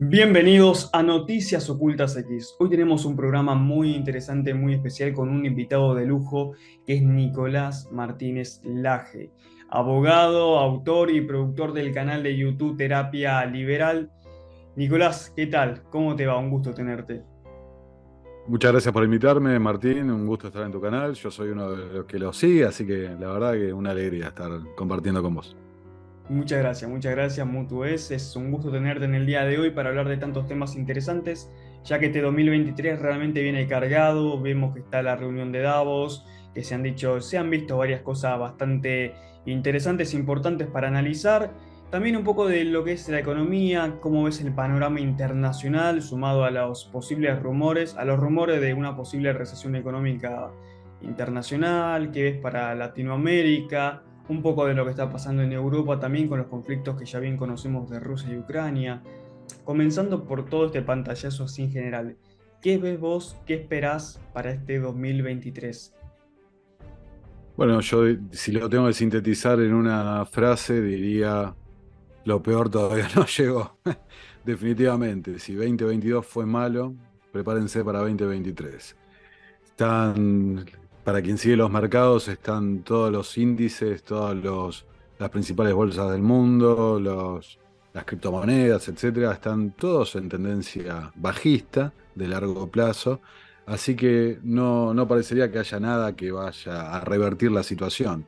Bienvenidos a Noticias Ocultas X. Hoy tenemos un programa muy interesante, muy especial con un invitado de lujo que es Nicolás Martínez Laje, abogado, autor y productor del canal de YouTube Terapia Liberal. Nicolás, ¿qué tal? ¿Cómo te va? Un gusto tenerte. Muchas gracias por invitarme, Martín. Un gusto estar en tu canal. Yo soy uno de los que lo sigue, así que la verdad que una alegría estar compartiendo con vos. Muchas gracias, mutuo es. Es un gusto tenerte en el día de hoy para hablar de tantos temas interesantes, ya que este 2023 realmente viene cargado. Vemos que está la reunión de Davos, que se han visto varias cosas bastante interesantes, importantes para analizar. También un poco de lo que es la economía, cómo ves el panorama internacional, sumado a los posibles rumores, a los rumores de una posible recesión económica internacional, qué ves para Latinoamérica, un poco de lo que está pasando en Europa también con los conflictos que ya bien conocemos de Rusia y Ucrania. Comenzando por todo este pantallazo así en general, ¿qué ves vos, qué esperás para este 2023? Bueno, yo si lo tengo que sintetizar en una frase, diría, lo peor todavía no llegó. Definitivamente, si 2022 fue malo, prepárense para 2023. Están, para quien sigue los mercados, están todos los índices, las principales bolsas del mundo, las criptomonedas, etcétera, están todos en tendencia bajista de largo plazo. Así que no parecería que haya nada que vaya a revertir la situación.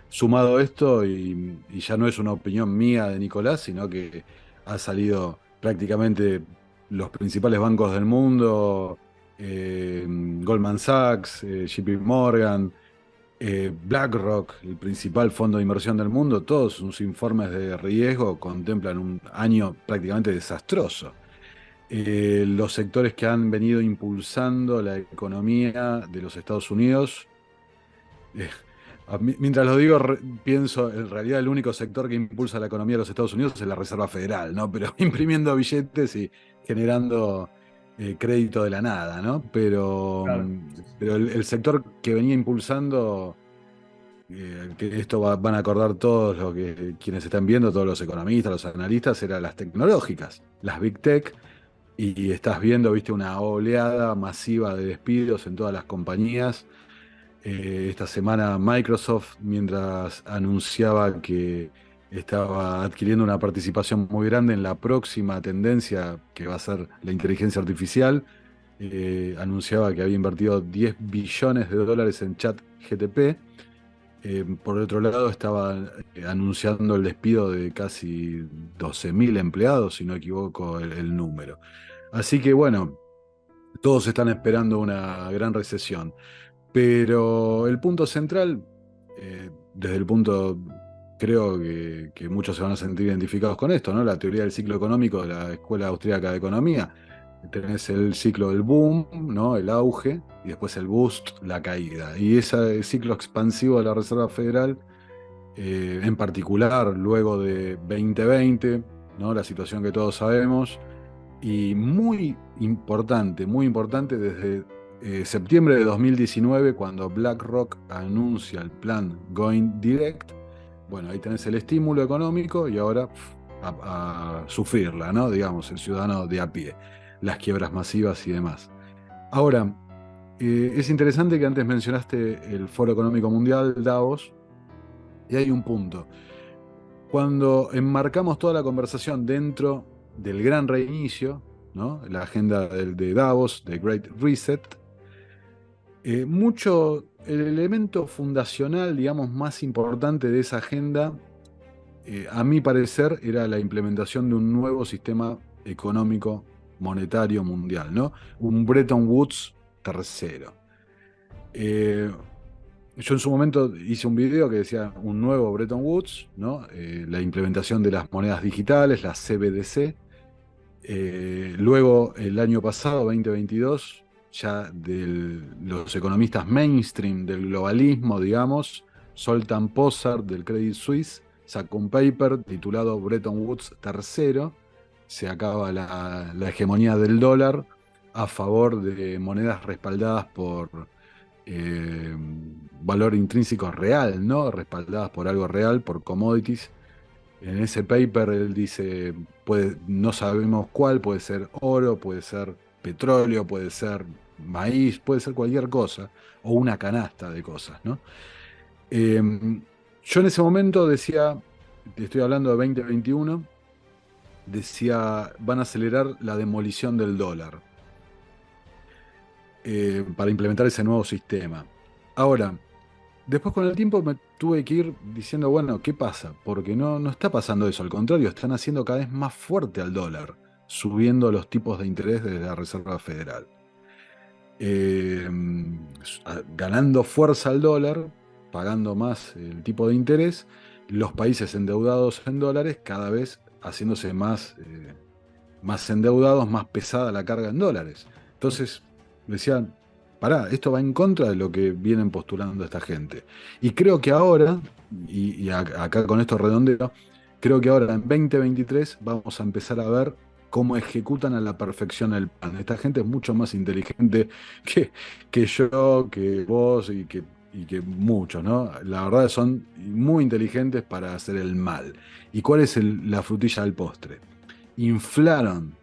Sumado esto, y ya no es una opinión mía de Nicolás, sino que ha salido prácticamente los principales bancos del mundo, Goldman Sachs, JP Morgan, BlackRock, el principal fondo de inversión del mundo, todos sus informes de riesgo contemplan un año prácticamente desastroso. Los sectores que han venido impulsando la economía de los Estados Unidos, eh, mientras lo digo, pienso, en realidad el único sector que impulsa la economía de los Estados Unidos es la Reserva Federal, ¿no? Pero imprimiendo billetes y generando crédito de la nada, ¿no? Claro. Pero el sector que venía impulsando, que esto van a acordar todos quienes están viendo, todos los economistas, los analistas, eran las tecnológicas, las Big Tech, y estás viendo, viste, una oleada masiva de despidos en todas las compañías. Esta semana Microsoft, mientras anunciaba que estaba adquiriendo una participación muy grande en la próxima tendencia que va a ser la inteligencia artificial, anunciaba que había invertido 10 billones de dólares en chat GTP. Por otro lado, estaba anunciando el despido de casi 12.000 empleados, si no equivoco el número. Así que bueno, todos están esperando una gran recesión. Pero el punto central, desde el punto, creo que muchos se van a sentir identificados con esto, ¿no? La teoría del ciclo económico de la Escuela Austríaca de Economía. Tenés el ciclo del boom, ¿no? El auge, y después el boost, la caída. Y ese ciclo expansivo de la Reserva Federal, en particular luego de 2020, ¿no? La situación que todos sabemos, y muy importante desde septiembre de 2019, cuando BlackRock anuncia el plan Going Direct. Bueno, ahí tenés el estímulo económico y ahora a sufrirla, ¿no? Digamos, el ciudadano de a pie, las quiebras masivas y demás. Ahora, es interesante que antes mencionaste el Foro Económico Mundial, Davos, y hay un punto. Cuando enmarcamos toda la conversación dentro del gran reinicio, ¿no? La agenda de Davos, de Great Reset, el elemento fundacional, digamos, más importante de esa agenda, a mi parecer, era la implementación de un nuevo sistema económico monetario mundial, ¿no? Un Bretton Woods tercero. Eh, yo en su momento hice un video que decía un nuevo Bretton Woods, ¿no? La implementación de las monedas digitales, las CBDC. Luego, el año pasado, 2022, ya los economistas mainstream del globalismo, digamos, Zoltan Pozsar del Credit Suisse sacó un paper titulado Bretton Woods tercero. Se acaba la hegemonía del dólar a favor de monedas respaldadas por valor intrínseco real, ¿no? Respaldadas por algo real, por commodities. En ese paper él dice, no sabemos cuál, puede ser oro, puede ser petróleo, puede ser maíz, puede ser cualquier cosa, o una canasta de cosas, ¿no? Eh, yo en ese momento decía, te estoy hablando de 2021, decía, van a acelerar la demolición del dólar para implementar ese nuevo sistema. Ahora, después con el tiempo me tuve que ir diciendo, bueno, ¿qué pasa? Porque no está pasando eso, al contrario, están haciendo cada vez más fuerte al dólar, subiendo los tipos de interés de la Reserva Federal. Eh, Ganando fuerza al dólar, pagando más el tipo de interés, los países endeudados en dólares cada vez haciéndose más endeudados, más pesada la carga en dólares. Entonces, decían, pará, esto va en contra de lo que vienen postulando esta gente. Y creo que ahora, acá con esto redondeo, creo que ahora en 2023 vamos a empezar a ver cómo ejecutan a la perfección el plan. Esta gente es mucho más inteligente que, que yo, que vos y que muchos, ¿no? La verdad son muy inteligentes para hacer el mal. ¿Y cuál es la frutilla del postre? inflaron,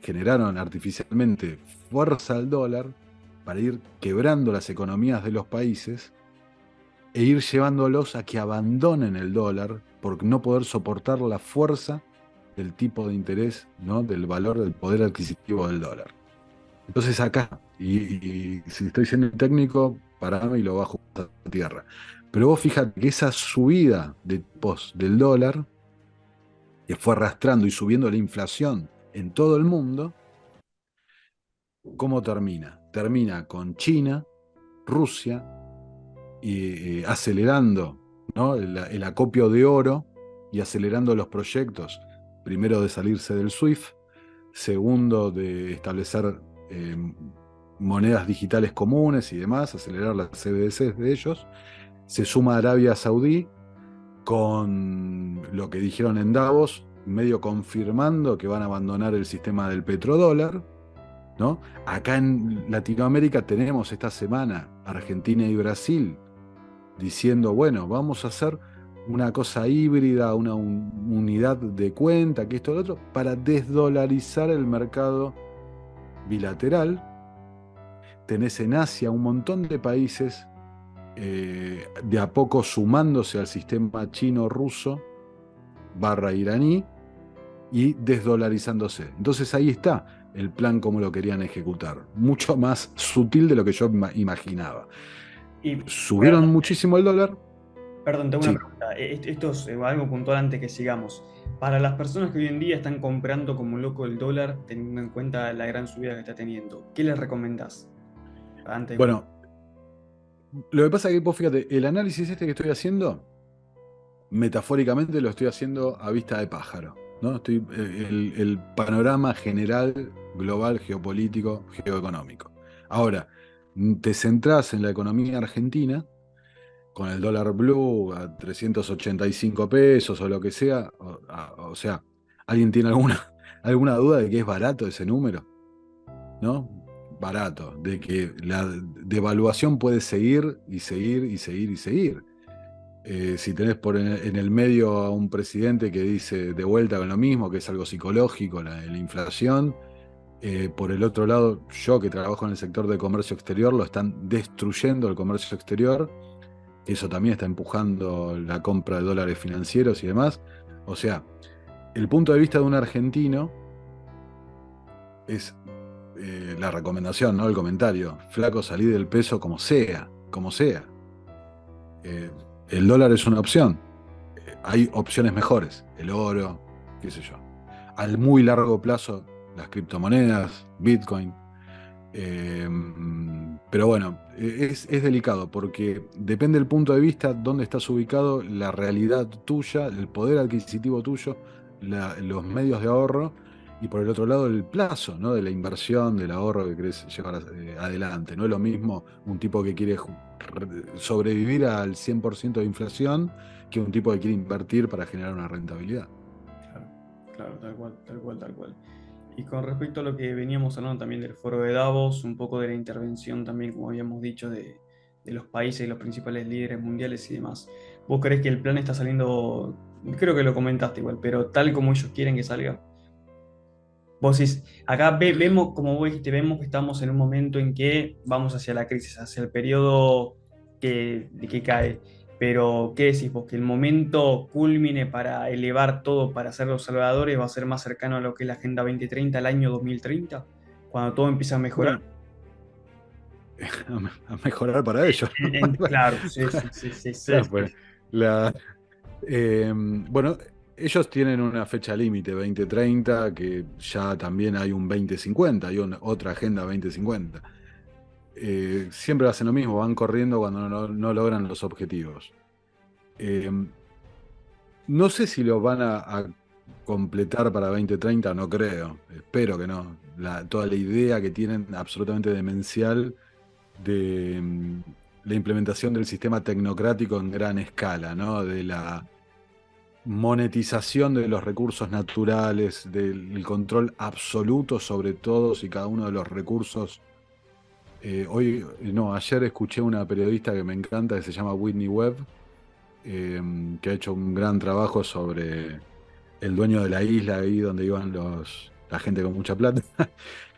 generaron artificialmente fuerza al dólar para ir quebrando las economías de los países e ir llevándolos a que abandonen el dólar por no poder soportar la fuerza del tipo de interés, ¿no? Del valor del poder adquisitivo del dólar. Entonces acá, y si estoy siendo técnico, parame y lo bajo a tierra. Pero vos fíjate que esa subida de tipos del dólar que fue arrastrando y subiendo la inflación en todo el mundo, ¿cómo termina? Termina con China, Rusia, acelerando, ¿no? el acopio de oro y acelerando los proyectos, primero de salirse del SWIFT, segundo de establecer eh, monedas digitales comunes y demás, acelerar las CBDCs de ellos. Se suma Arabia Saudí con lo que dijeron en Davos, medio confirmando que van a abandonar el sistema del petrodólar, ¿no? Acá en Latinoamérica tenemos esta semana Argentina y Brasil diciendo, bueno, vamos a hacer una cosa híbrida, una unidad de cuenta, que esto, lo otro, para desdolarizar el mercado bilateral. Tenés en Asia un montón de países de a poco sumándose al sistema chino-ruso barra iraní y desdolarizándose. Entonces ahí está el plan como lo querían ejecutar. Mucho más sutil de lo que yo imaginaba. Y, Subieron perdón, muchísimo el dólar. perdón, tengo una Sí. pregunta. Esto es algo puntual antes que sigamos. Para las personas que hoy en día están comprando como loco el dólar, teniendo en cuenta la gran subida que está teniendo, ¿qué les recomendás? Antes de Bueno, lo que pasa es que vos fíjate, el análisis este que estoy haciendo, metafóricamente lo estoy haciendo a vista de pájaro, ¿no? El panorama general, global, geopolítico, geoeconómico. Ahora, te centrás en la economía argentina, con el dólar blue a 385 pesos o lo que sea, o sea, ¿alguien tiene alguna duda de que es barato ese número? ¿No? Barato, de que la devaluación puede seguir y seguir y seguir y seguir. Si tenés en el medio a un presidente que dice de vuelta con lo mismo, que es algo psicológico, la inflación, por el otro lado, yo que trabajo en el sector de comercio exterior, lo están destruyendo el comercio exterior, eso también está empujando la compra de dólares financieros y demás. O sea, el punto de vista de un argentino es la recomendación, ¿no? El comentario. Flaco, salí del peso como sea, como sea. Eh, el dólar es una opción. Hay opciones mejores. El oro, qué sé yo. Al muy largo plazo, las criptomonedas, Bitcoin. Eh, pero bueno, es delicado porque depende del punto de vista, dónde estás ubicado, la realidad tuya, el poder adquisitivo tuyo, los medios de ahorro y por el otro lado el plazo, ¿no? De la inversión, del ahorro que querés llevar adelante. No es lo mismo un tipo que quiere sobrevivir al 100% de inflación que un tipo que quiere invertir para generar una rentabilidad. Claro, claro, tal cual, tal cual, tal cual. Y con respecto a lo que veníamos hablando también del foro de Davos, un poco de la intervención también, como habíamos dicho, de los países y los principales líderes mundiales y demás. ¿Vos creés que el plan está saliendo creo que lo comentaste igual, pero tal como ellos quieren que salga. Vos decís, acá vemos, como vos dijiste, vemos que estamos en un momento en que vamos hacia la crisis, hacia el periodo que cae. Pero, ¿qué decís vos? ¿Que el momento culmine para elevar todo, para ser los salvadores, va a ser más cercano a lo que es la Agenda 2030, el año 2030, cuando todo empieza a mejorar? Bueno, a mejorar para ellos. Claro, sí, sí, sí, sí, sí, Claro, sí. pues, la, bueno, ellos tienen una fecha límite, 2030, que ya también hay un 2050, hay otra agenda 2050. Siempre hacen lo mismo, van corriendo cuando no logran los objetivos. Eh, no sé si lo van a completar para 2030, no creo, espero que no. Toda la idea que tienen absolutamente demencial de la implementación del sistema tecnocrático en gran escala, ¿no? De la monetización de los recursos naturales, del control absoluto sobre todos y cada uno de los recursos. Ayer escuché una periodista que me encanta, que se llama Whitney Webb, que ha hecho un gran trabajo sobre el dueño de la isla, ahí donde iban la gente con mucha plata,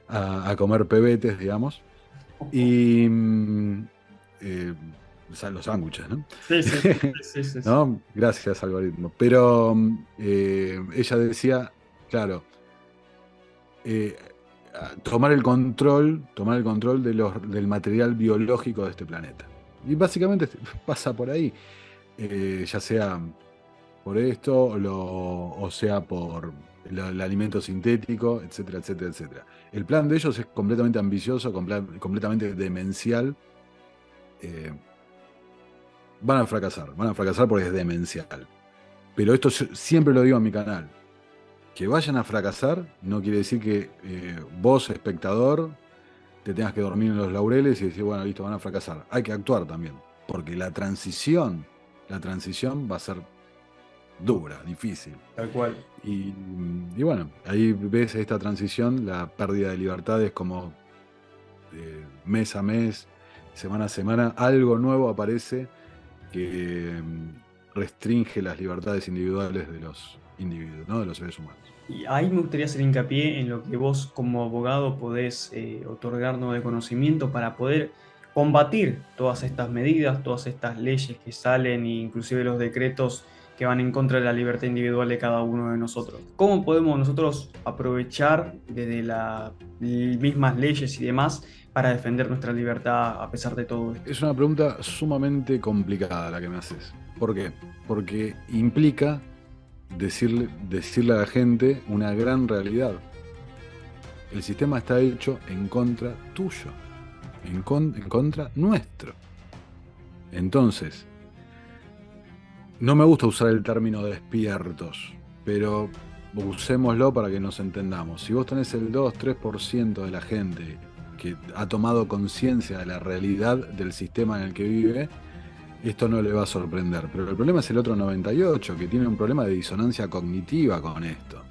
a comer pebetes, digamos. Y eh, los sándwiches, ¿no? Sí, sí, sí, sí, sí, sí. ¿No? Gracias, algoritmo. Pero ella decía, claro, eh, tomar el control del material biológico de este planeta. Y básicamente pasa por ahí, ya sea por esto o sea por el alimento sintético, etcétera, etcétera, etcétera. El plan de ellos es completamente ambicioso, completamente demencial. eh, van a fracasar porque es demencial. Pero esto siempre lo digo en mi canal. Que vayan a fracasar no quiere decir que vos, espectador, te tengas que dormir en los laureles y decir, bueno, listo, van a fracasar. Hay que actuar también, porque la transición va a ser dura, difícil. Tal cual. Y bueno, ahí ves esta transición, la pérdida de libertades como mes a mes, semana a semana, algo nuevo aparece que restringe las libertades individuales de los individuos, ¿no? De los seres humanos. Y ahí me gustaría hacer hincapié en lo que vos como abogado podés otorgarnos de conocimiento para poder combatir todas estas medidas, todas estas leyes que salen e inclusive los decretos que van en contra de la libertad individual de cada uno de nosotros. ¿Cómo podemos nosotros aprovechar desde las mismas leyes y demás para defender nuestra libertad a pesar de todo esto? Es una pregunta sumamente complicada la que me haces. ¿Por qué? Porque implica decirle a la gente una gran realidad. El sistema está hecho en contra tuyo, en contra nuestro. Entonces, no me gusta usar el término despiertos, pero usémoslo para que nos entendamos. Si vos tenés el 2-3% de la gente que ha tomado conciencia de la realidad del sistema en el que vive, esto no le va a sorprender. Pero el problema es el otro 98%, que tiene un problema de disonancia cognitiva con esto.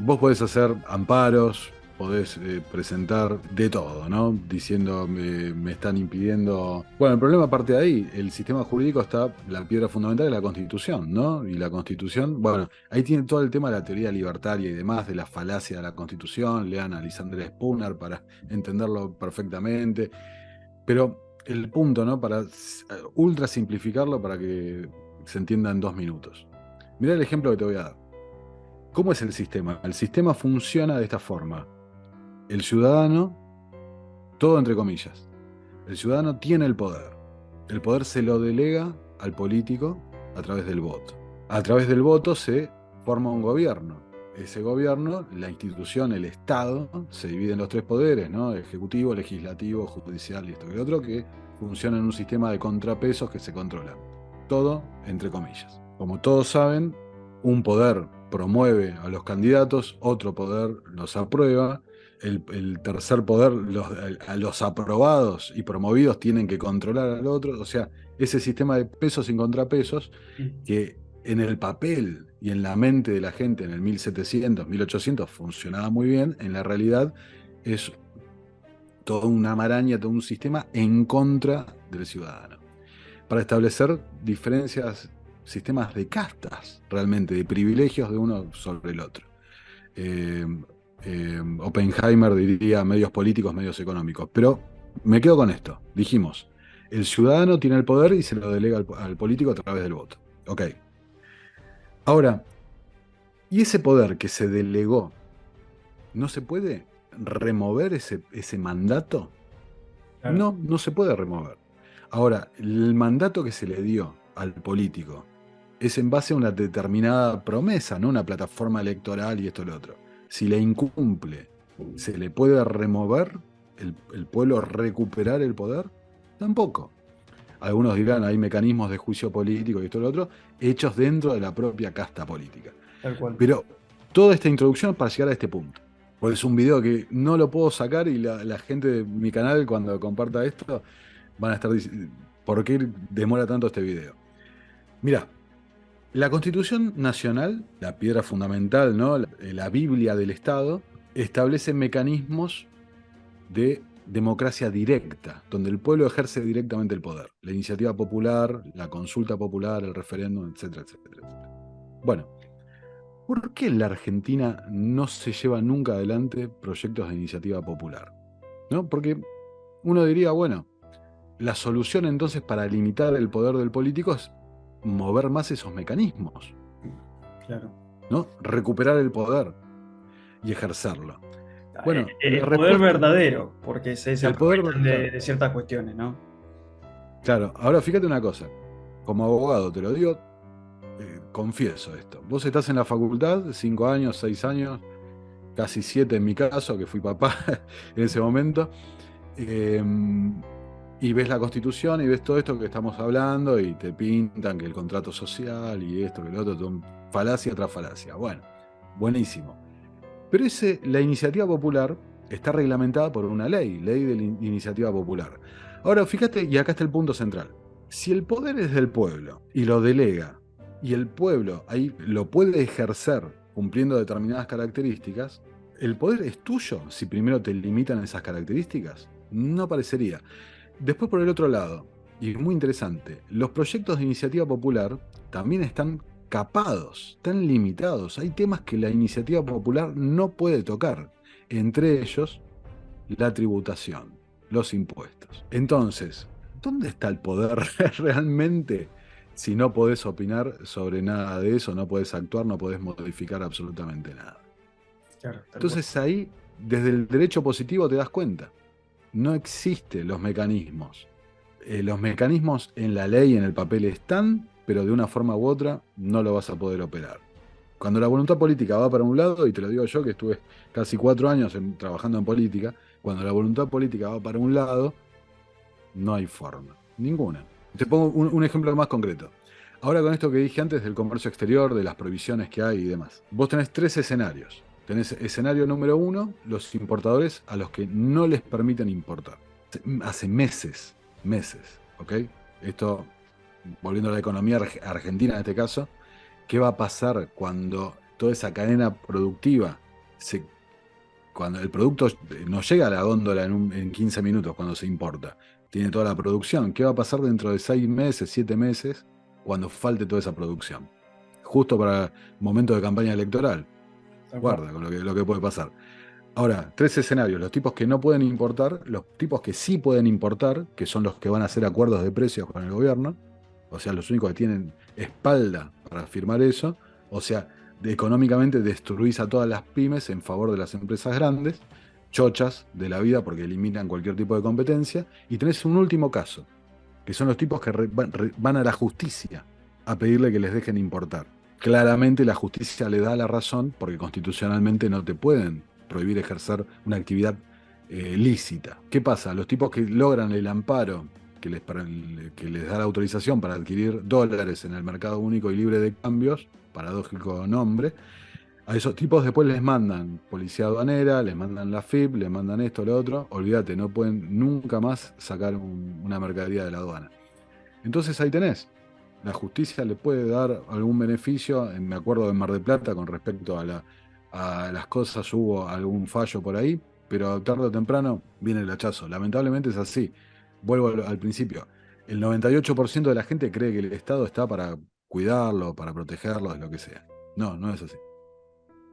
Vos podés hacer amparos, podés presentar de todo, ¿no? Diciendo me están impidiendo. Bueno, el problema parte de ahí. El sistema jurídico está, la piedra fundamental de la Constitución, ¿no? Y la Constitución, bueno, ahí tiene todo el tema de la teoría libertaria y demás, de la falacia de la Constitución. Lean a Alexander Spooner para entenderlo perfectamente. Pero el punto, ¿no? Para ultra simplificarlo para que se entienda en 2 minutos. Mirá el ejemplo que te voy a dar. ¿Cómo es el sistema? El sistema funciona de esta forma. El ciudadano, todo entre comillas, el ciudadano tiene el poder. El poder se lo delega al político a través del voto. A través del voto se forma un gobierno. Ese gobierno, la institución, el Estado, se divide en los 3 poderes, ¿no? Ejecutivo, legislativo, judicial y esto que otro, que funciona en un sistema de contrapesos que se controlan. Todo entre comillas. Como todos saben, un poder promueve a los candidatos, otro poder los aprueba, el tercer poder, a los aprobados y promovidos tienen que controlar al otro, o sea, ese sistema de pesos y contrapesos que en el papel y en la mente de la gente en el 1700, 1800 funcionaba muy bien, en la realidad es toda una maraña, todo un sistema en contra del ciudadano. Para establecer diferencias sistemas de castas, realmente, de privilegios de uno sobre el otro. Eh, Oppenheimer diría medios políticos, medios económicos. Pero me quedo con esto. Dijimos, el ciudadano tiene el poder y se lo delega al político a través del voto. Ok. Ahora, ¿y ese poder que se delegó, no se puede remover ese mandato? Claro, No, no se puede remover. Ahora, el mandato que se le dio al político es en base a una determinada promesa, no una plataforma electoral y esto y lo otro. Si la incumple, ¿se le puede remover el pueblo recuperar el poder? Tampoco. Algunos dirán, hay mecanismos de juicio político y esto y lo otro, hechos dentro de la propia casta política. tal cual. Pero toda esta introducción para llegar a este punto. Porque es un video que no lo puedo sacar y la gente de mi canal, cuando comparta esto, van a estar diciendo, ¿por qué demora tanto este video? Mira, la Constitución Nacional, la piedra fundamental, ¿no? La Biblia del Estado, establece mecanismos de democracia directa, donde el pueblo ejerce directamente el poder. La iniciativa popular, la consulta popular, el referéndum, etcétera, etcétera, etcétera. Bueno, ¿por qué en la Argentina no se lleva nunca adelante proyectos de iniciativa popular? ¿No? Porque uno diría, bueno, la solución entonces para limitar el poder del político es mover más esos mecanismos, Claro. ¿no? Recuperar el poder y ejercerlo. Bueno, la El poder respuesta, verdadero, porque se el poder, aprovechan claro, de ciertas cuestiones, ¿no? claro. Ahora fíjate una cosa, como abogado te lo digo, confieso esto. Vos estás en la facultad, 5 años, 6 años, casi 7 en mi caso, que fui papá en ese momento, eh, y ves la Constitución y ves todo esto que estamos hablando y te pintan que el contrato social y esto, que lo otro, falacia tras falacia. Bueno, buenísimo. Pero la iniciativa popular está reglamentada por una ley de la iniciativa popular. Ahora, fíjate, y acá está el punto central. Si el poder es del pueblo y lo delega, y el pueblo ahí lo puede ejercer cumpliendo determinadas características, ¿el poder es tuyo si primero te limitan esas características? No parecería. Después, por el otro lado, y muy interesante, los proyectos de iniciativa popular también están capados, están limitados. Hay temas que la iniciativa popular no puede tocar, entre ellos la tributación, los impuestos. Entonces, ¿dónde está el poder realmente si no podés opinar sobre nada de eso, no podés actuar, no podés modificar absolutamente nada? Claro, tal cual. Entonces ahí, desde el derecho positivo te das cuenta, no existen los mecanismos. Los mecanismos en la ley, en el papel están, pero de una forma u otra no lo vas a poder operar. Cuando la voluntad política va para un lado, y te lo digo yo que estuve casi 4 años trabajando en política, cuando la voluntad política va para un lado, no hay forma, ninguna. Te pongo un ejemplo más concreto. Ahora con esto que dije antes del comercio exterior, de las prohibiciones que hay y demás. Vos tenés 3 escenarios. Tenés escenario número 1, los importadores a los que no les permiten importar. Hace meses, ¿ok? Esto, volviendo a la economía argentina en este caso, ¿qué va a pasar cuando toda esa cadena productiva, cuando el producto no llega a la góndola en 15 minutos cuando se importa? Tiene toda la producción. ¿Qué va a pasar dentro de 6 meses, 7 meses, cuando falte toda esa producción? Justo para el momento de campaña electoral. Tal cual. Guarda con lo que puede pasar. Ahora, 3 escenarios: los tipos que no pueden importar, los tipos que sí pueden importar, que son los que van a hacer acuerdos de precios con el gobierno, o sea, los únicos que tienen espalda para firmar eso, o sea, económicamente destruís a todas las pymes en favor de las empresas grandes, chochas de la vida porque eliminan cualquier tipo de competencia, y tenés un último caso, que son los tipos que van a la justicia a pedirle que les dejen importar. Claramente la justicia le da la razón porque constitucionalmente no te pueden prohibir ejercer una actividad lícita. ¿Qué pasa? Los tipos que logran el amparo que les da la autorización para adquirir dólares en el mercado único y libre de cambios, paradójico nombre, a esos tipos después les mandan policía aduanera, les mandan la FIP, les mandan esto, lo otro. Olvídate, no pueden nunca más sacar una mercadería de la aduana. Entonces ahí tenés. La justicia le puede dar algún beneficio. Me acuerdo de Mar del Plata con respecto a las cosas, hubo algún fallo por ahí, pero tarde o temprano viene el hachazo. Lamentablemente es así. Vuelvo al principio. El 98% de la gente cree que el Estado está para cuidarlo, para protegerlo, lo que sea. No, no es así.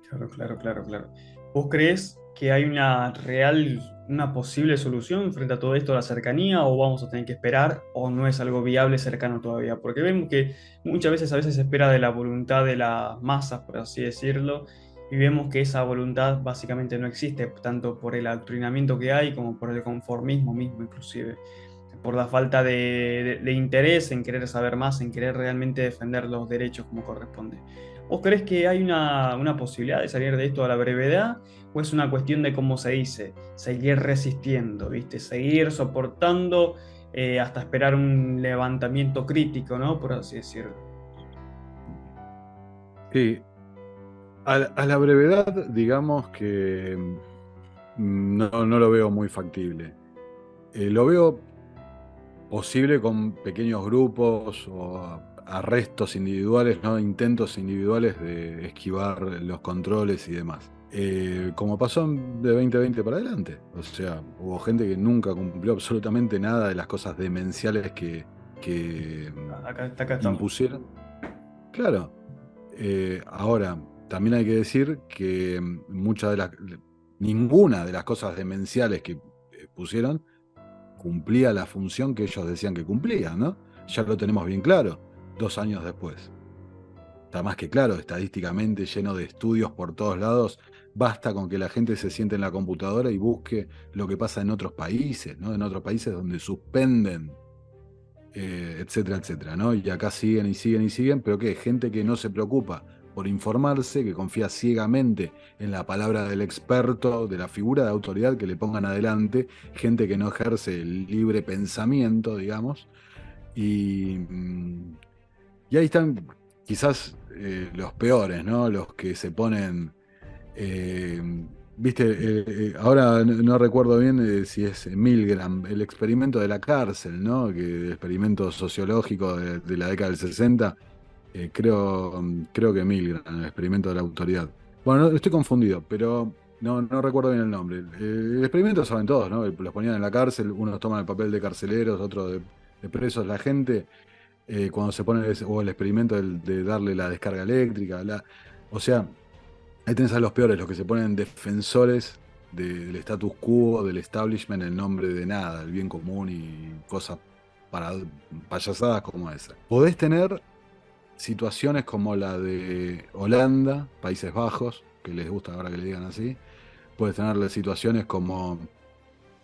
Claro, claro, claro, claro. ¿Vos crees que hay una real, una posible solución frente a todo esto, la cercanía, o vamos a tener que esperar, o no es algo viable cercano todavía? Porque vemos que muchas veces a veces se espera de la voluntad de las masas, por así decirlo, y vemos que esa voluntad básicamente no existe, tanto por el adoctrinamiento que hay como por el conformismo mismo, inclusive, por la falta de interés en querer saber más, en querer realmente defender los derechos como corresponde. ¿Vos crees que hay una posibilidad de salir de esto a la brevedad? ¿O es una cuestión de, cómo se dice, seguir resistiendo, ¿viste? Seguir soportando hasta esperar un levantamiento crítico, ¿no? Por así decirlo. Sí, a la brevedad, digamos que no lo veo muy factible. Lo veo posible con pequeños grupos o arrestos individuales, ¿no? Intentos individuales de esquivar los controles y demás. Como pasó de 2020 para adelante. O sea, hubo gente que nunca cumplió absolutamente nada de las cosas demenciales que Acá estamos. impusieron. Claro, ahora también hay que decir que ninguna de las cosas demenciales que pusieron cumplía la función que ellos decían que cumplía, ¿no? Ya lo tenemos bien claro, 2 años después. Está más que claro, estadísticamente lleno de estudios por todos lados. Basta con que la gente se siente en la computadora y busque lo que pasa en otros países, ¿no? En otros países donde suspenden, etcétera, etcétera, ¿no? Y acá siguen y siguen y siguen, pero ¿qué? Gente que no se preocupa por informarse, que confía ciegamente en la palabra del experto, de la figura de autoridad que le pongan adelante, gente que no ejerce el libre pensamiento, digamos, y, y ahí están quizás los peores, ¿no? Los que se ponen eh, viste, ahora no recuerdo bien si es Milgram, el experimento de la cárcel, ¿no? El experimento sociológico de la década del 60, creo que Milgram, el experimento de la autoridad. Bueno, estoy confundido, pero no recuerdo bien el nombre. El experimento saben todos, ¿no? Los ponían en la cárcel, unos toman el papel de carceleros, otros de presos. La gente, cuando se pone, o el experimento de darle la descarga eléctrica, o sea, ahí tenés a los peores, los que se ponen defensores del status quo, del establishment en nombre de nada, el bien común y cosas para payasadas como esa. Podés tener situaciones como la de Holanda, Países Bajos, que les gusta ahora que le digan así. Puedes tener situaciones como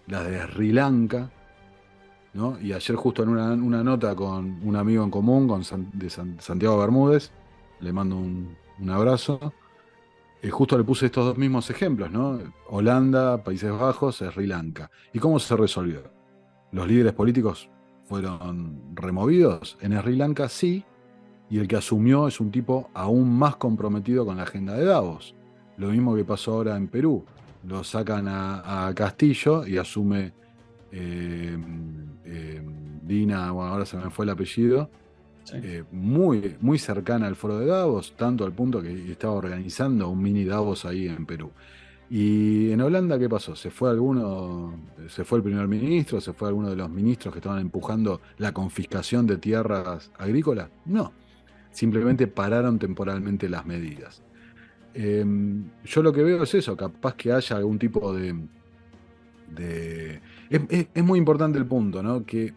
las de Sri Lanka, ¿no? Y ayer justo en una nota con un amigo en común, Santiago Bermúdez, le mando un abrazo. Justo le puse estos dos mismos ejemplos, ¿no? Holanda, Países Bajos, Sri Lanka. ¿Y cómo se resolvió? ¿Los líderes políticos fueron removidos? En Sri Lanka sí, y el que asumió es un tipo aún más comprometido con la agenda de Davos. Lo mismo que pasó ahora en Perú. Lo sacan a Castillo y asume eh, eh, Dina, bueno, ahora se me fue el apellido, Sí. muy cercana al foro de Davos, tanto al punto que estaba organizando un mini Davos ahí en Perú. Y en Holanda, ¿qué pasó? Se fue el primer ministro, se fue alguno de los ministros que estaban empujando la confiscación de tierras agrícolas? No, simplemente pararon temporalmente las medidas. Yo lo que veo es eso, capaz que haya algún tipo de... Es muy importante el punto, ¿no? Que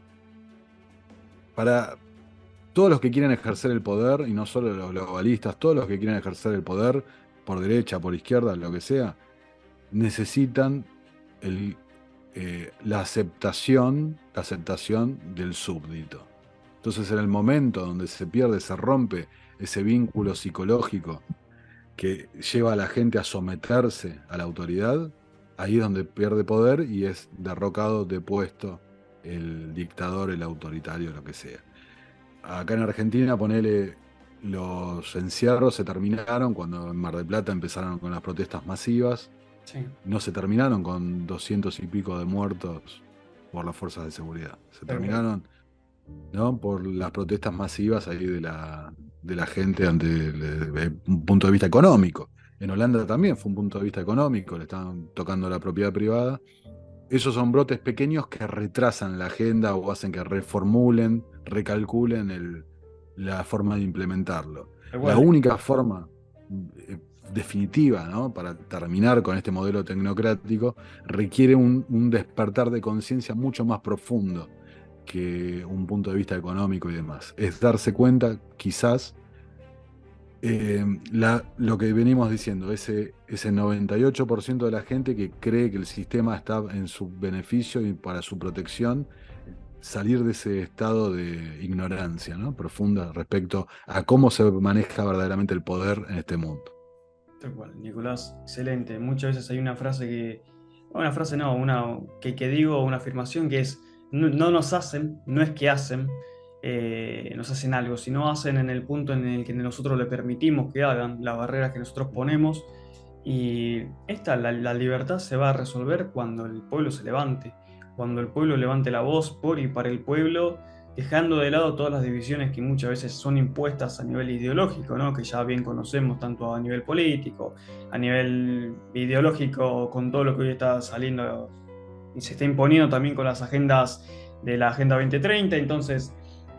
para todos los que quieren ejercer el poder, y no solo los globalistas, todos los que quieren ejercer el poder, por derecha, por izquierda, lo que sea, necesitan el, la aceptación del súbdito. Entonces, en el momento donde se pierde, se rompe ese vínculo psicológico que lleva a la gente a someterse a la autoridad, ahí es donde pierde poder y es derrocado, depuesto el dictador, el autoritario, lo que sea. Acá en Argentina, ponele, los encierros se terminaron cuando en Mar del Plata empezaron con las protestas masivas. Sí. No se terminaron con 200 y pico de muertos por las fuerzas de seguridad. Se Tal cual. terminaron, ¿no? Por las protestas masivas ahí de la gente de un punto de vista económico. En Holanda también fue un punto de vista económico, le estaban tocando la propiedad privada. Esos son brotes pequeños que retrasan la agenda o hacen que reformulen, recalculen la forma de implementarlo. La Igual, única forma eh, definitiva, ¿no?, para terminar con este modelo tecnocrático requiere un despertar de conciencia mucho más profundo que un punto de vista económico y demás. Es darse cuenta, quizás, lo que venimos diciendo, ese 98% de la gente que cree que el sistema está en su beneficio y para su protección, salir de ese estado de ignorancia, ¿no?, profunda respecto a cómo se maneja verdaderamente el poder en este mundo. tal cual, Nicolás, excelente. Muchas veces hay una frase una frase no, una que digo, una afirmación que es, no, no nos hacen, no es que hacen, nos hacen algo, sino hacen en el punto en el que nosotros le permitimos que hagan, las barreras que nosotros ponemos. Y la libertad se va a resolver cuando el pueblo se levante, cuando el pueblo levante la voz por y para el pueblo, dejando de lado todas las divisiones que muchas veces son impuestas a nivel ideológico, ¿no? Que ya bien conocemos tanto a nivel político, a nivel ideológico, con todo lo que hoy está saliendo y se está imponiendo también con las agendas de la Agenda 2030. Entonces,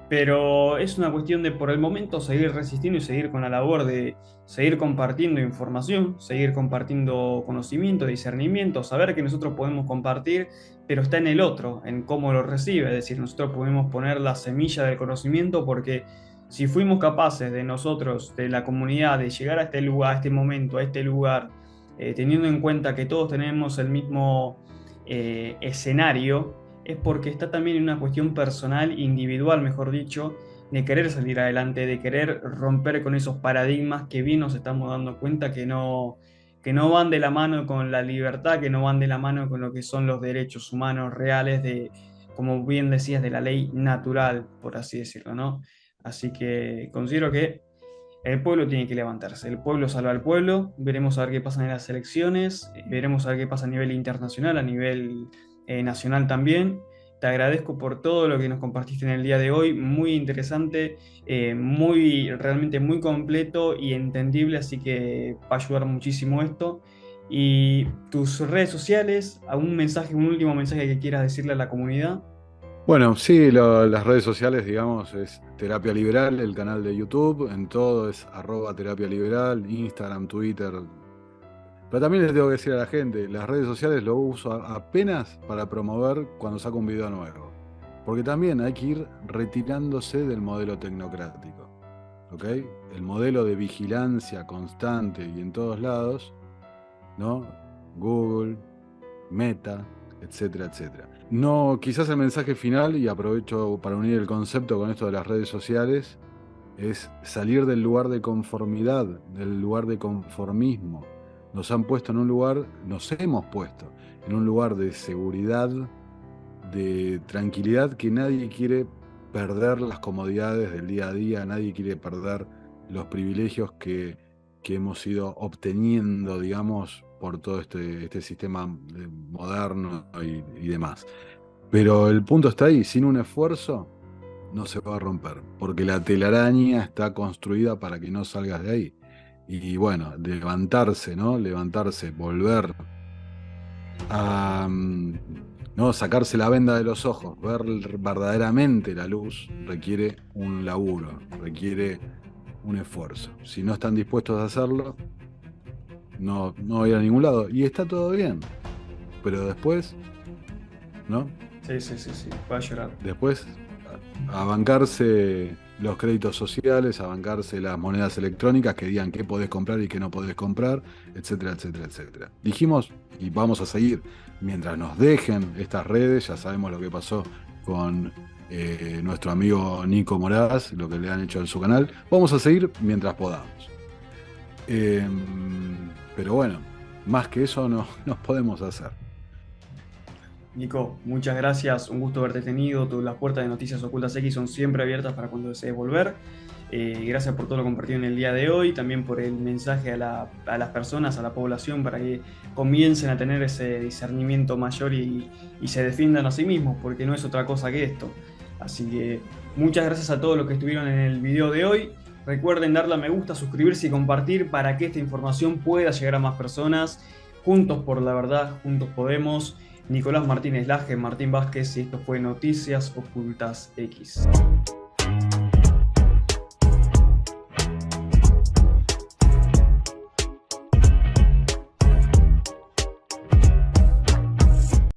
pero es una cuestión de por el momento seguir resistiendo y seguir con la labor de seguir compartiendo información, seguir compartiendo conocimiento, discernimiento, saber que nosotros podemos compartir, pero está en el otro, en cómo lo recibe. Es decir, nosotros podemos poner la semilla del conocimiento, porque si fuimos capaces de nosotros, de la comunidad, de llegar a este lugar, a este momento, a este lugar, teniendo en cuenta que todos tenemos el mismo escenario, es porque está también en una cuestión personal, individual, mejor dicho, de querer salir adelante, de querer romper con esos paradigmas que bien nos estamos dando cuenta que no van de la mano con la libertad, que no van de la mano con lo que son los derechos humanos reales, de, como bien decías, de la ley natural, por así decirlo, ¿no? Así que considero que el pueblo tiene que levantarse, el pueblo salva al pueblo, veremos a ver qué pasa en las elecciones, veremos a ver qué pasa a nivel internacional, a nivel nacional también. Te agradezco por todo lo que nos compartiste en el día de hoy, muy interesante, realmente muy completo y entendible, así que va a ayudar muchísimo esto. Y tus redes sociales, algún mensaje, un último mensaje que quieras decirle a la comunidad. Bueno, sí, las redes sociales, digamos, es Terapia Liberal, el canal de YouTube, en todo es @Terapia Liberal, Instagram, Twitter. Pero también les tengo que decir a la gente, las redes sociales lo uso apenas para promover cuando saco un video nuevo. Porque también hay que ir retirándose del modelo tecnocrático, ¿ok? El modelo de vigilancia constante y en todos lados, ¿no? Google, Meta, etcétera, etcétera. No, quizás el mensaje final, y aprovecho para unir el concepto con esto de las redes sociales, es salir del lugar de conformidad, del lugar de conformismo. Nos han puesto en un lugar, nos hemos puesto en un lugar de seguridad, de tranquilidad, que nadie quiere perder las comodidades del día a día, nadie quiere perder los privilegios que hemos ido obteniendo, digamos, por todo este sistema moderno y demás. Pero el punto está ahí, sin un esfuerzo no se va a romper, porque la telaraña está construida para que no salgas de ahí. Y bueno, levantarse, ¿no? Levantarse, volver a, ¿no?, sacarse la venda de los ojos, ver verdaderamente la luz, requiere un laburo, requiere un esfuerzo. Si no están dispuestos a hacerlo, no voy a ningún lado. Y está todo bien. Pero después, ¿no? Sí, sí, sí, sí, va a llorar. Después, a bancarse los créditos sociales, a bancarse las monedas electrónicas que digan qué podés comprar y qué no podés comprar, etcétera, etcétera, etcétera. Dijimos, y vamos a seguir, mientras nos dejen estas redes, ya sabemos lo que pasó con nuestro amigo Nico Moraz, lo que le han hecho en su canal, vamos a seguir mientras podamos. Pero bueno, más que eso no podemos hacer. Nico, muchas gracias, un gusto haberte tenido. Las puertas de Noticias Ocultas X son siempre abiertas para cuando desees volver. Gracias por todo lo compartido en el día de hoy, también por el mensaje a las personas, a la población, para que comiencen a tener ese discernimiento mayor y se defiendan a sí mismos, porque no es otra cosa que esto. Así que muchas gracias a todos los que estuvieron en el video de hoy. Recuerden darle a me gusta, suscribirse y compartir para que esta información pueda llegar a más personas. Juntos por la verdad, juntos podemos. Nicolás Martínez Laje, Martín Vázquez, y esto fue Noticias Ocultas X.